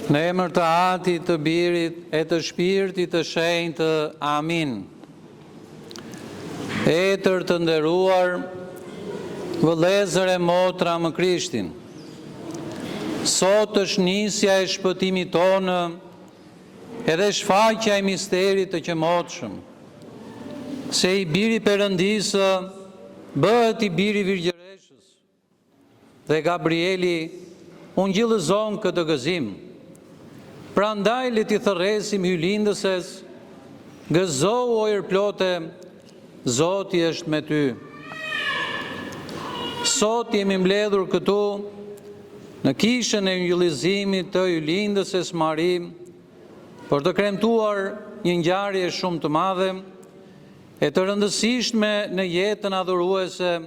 Në emër të Atit, të Birit e të Shpirtit të Shenjtë. Amin. Etër të nderuar, vëllezër e motra më Krishtin. Sot është nisja e shpëtimit tonë, edhe shfaqja e misterit të qemotshëm, se i biri Perëndisë bëhet i biri Virgjëreshës, dhe Gabrieli ungjillëzon këtë gëzim. Prandaj le t'i thërresim hylindëses, gëzohu o irplote, Zoti është me ty. Sot jemi mbledhur këtu në kishën e ungjillëzimit të hylindëses Mari për të kremtuar një ngjarje shumë të madhe e të rëndësishme në jetën adhuruese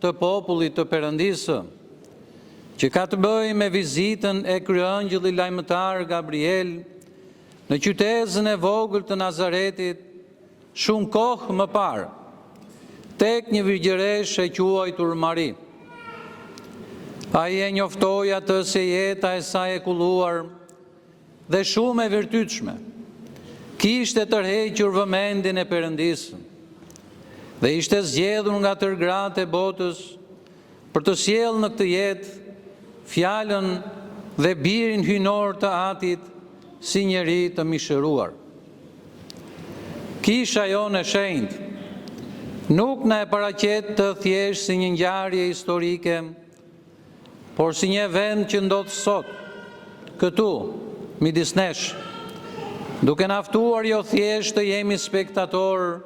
të popullit të Perëndisë, që ka të bëjë me vizitën e kryeangjëllit lajmëtar Gabriel në qytetin e vogël të Nazaretit shumë kohë më parë, tek një virgjëreshe e quajtur Mari. Ai e njoftoi atë se jeta e saj e kulluar dhe shumë e virtytshme kishte tërhequr vëmendjen e Perëndisë dhe ishte zgjedhur nga tërë gratë e botës për të sjellë në këtë jetë fjalën dhe birin hynor të Atit si njeri të mishëruar. Kisha jonë e shenjtë nuk na e paraqet të thjesht si një ngjarje historike, por si një event që ndodh sot, këtu, midis nesh, duke na ftuar jo thjesht të jemi spektator,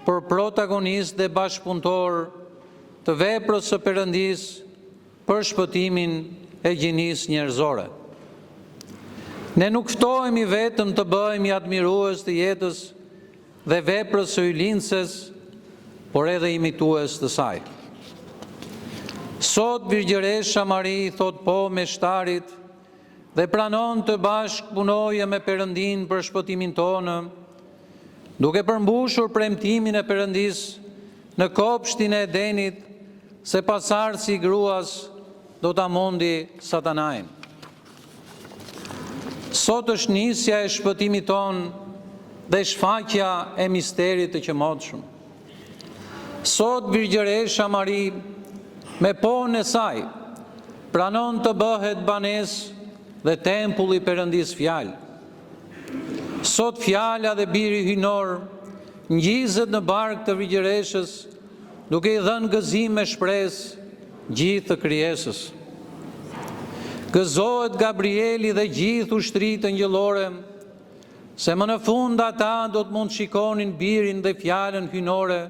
por protagonist dhe bashkëpunëtor të veprës së Perëndisë për shpëtimin e gjinisë njerëzore. Ne nuk ftohemi vetëm të bëhemi admirues të jetës dhe veprës së hylindëses, por edhe imitues të saj. Sot Virgjëresha Mari thot po me shtarit dhe pranon të bashkëpunojë me Perëndin për shpëtimin tonë, duke përmbushur premtimin e Perëndisë në kopshtin e Edenit se pasardhësi i gruas do ta mondi Satanajin. Sot është nisja e shpëtimit ton dhe shfaqja e misterit të qemotshëm. Sot Virgjëresha Mari me ponën e saj pranon të bëhet banesë dhe tempulli i Perëndisë fjalë. Sot fjala dhe biri hynor ngjizet në bark të Virgjëreshës, duke i dhënë gëzim me shpresë gjithë të krijesës. Gëzohet Gabrieli dhe gjithë ushtrisë angjëllore, se më në fund ata do të mund shikonin birin dhe fjalën hynore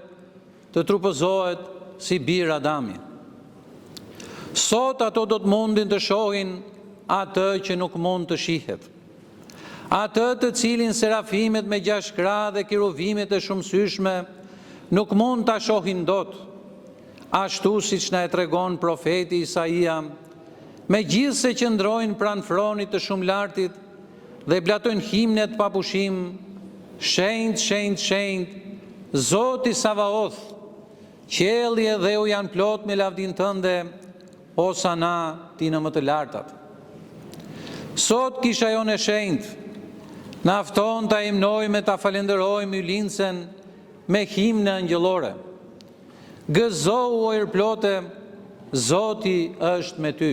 të trupëzohet si bir Adami. Sot ato do të mundin të shohin atë që nuk mund të shihet, atë të cilin serafimet me 6 krah dhe keruvimet e shumësyshme nuk mund ta shohin dot, ashtu siç na e tregon profeti Isaia, me gjithë se qëndrojnë pranë fronit të shumëlartit dhe blatojnë himnet pa pushim, shenjtë, shenjtë, shenjtë, Zoti Savaoth, qielli e dheu janë plot me lavdin tënde, Hosana ti në më të lartat. Sot kisha jonë e shenjtë na fton ta himnojmë e ta falenderojmë ylindsën me himne angjëllore. Gëzohu o irplote, Zoti është me ty.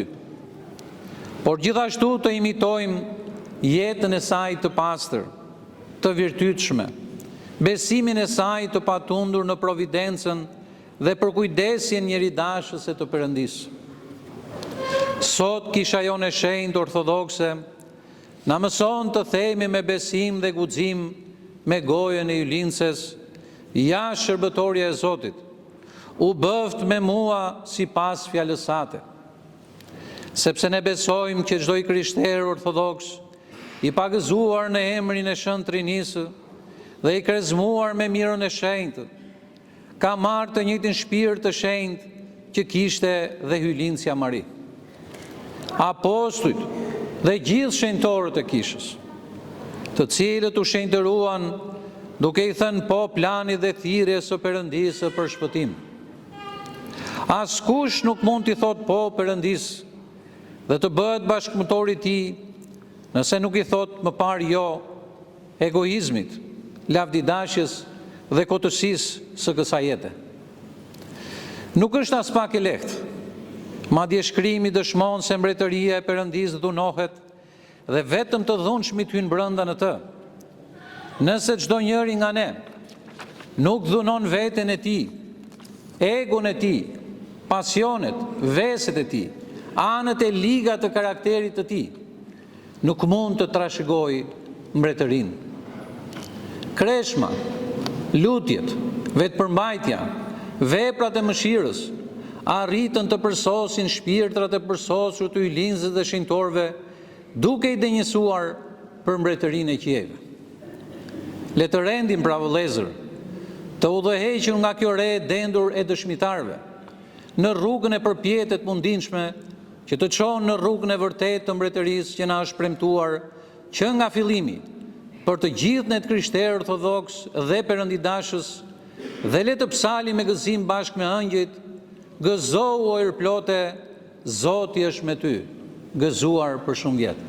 Por gjithashtu të imitojmë jetën e saj të pastër, të virtytshme, besimin e saj të patundur në providencën dhe përkujdesjen njeridashëse të Perëndisë. Sot kisha jonë e shenjtë ortodokse na mëson të themi me besim dhe guxim me gojën e ylindsës, ja shërbëtorja e Zotit, u bëft me mua sipas fjalës sate. Sepse ne besojmë që çdo i krishterë ortodoks, i pagëzuar në emrin e Shëntë Trinisë dhe i krezmuar me mirën e shenjtë, ka marrë të njëjtin shpirt të shenjtë që kishte dhe hylindësja Mari. Apostujt dhe gjithë shenjtorët e kishës, të cilët u shenjtëruan duke i thënë po planit dhe thirrjes së Perëndisë për shpëtim. Askush nuk mund t'i thot po Perëndisë dhe të bëhet bashkëpunëtori i tij Nëse nuk i thot më parë jo egoizmit, lavdidashjes dhe kotësisë së kësaj jete. Nuk është as pak e lehtë. Madje shkrimi dëshmon se mbretëria e Perëndisë dhunohet dhe vetëm të dhunshmit hyn brenda në të. Nëse çdo njëri nga ne nuk dhunon veten e tij, egon e tij, pasionet, veset e tij, anët e liga të karakterit të tij, nuk mund të trashëgojë mbretërinë. Kreshma, lutjet, vetëpërmbajtja, veprat e mëshirës arritën të përsosin shpirtrat e përsosur të ylinzëve dhe shenjtorëve, duke i denjësuar për mbretërinë e qiejve. Le të rendim pra vëllezër, të udhëhequr nga kjo re e dendur e dëshmitarëve, në rrugën e përpjetët mundinshme që të çonë në rrugën e vërtetë të mbretërisë që na është premtuar që nga fillimi për të gjithë ne të krishterë ortodoks dhe perëndidashës, dhe le të psalim me gëzim bashkë me ëngjëjt: gëzohu o irplote, Zoti është me ty, gëzuar për shumë vjet.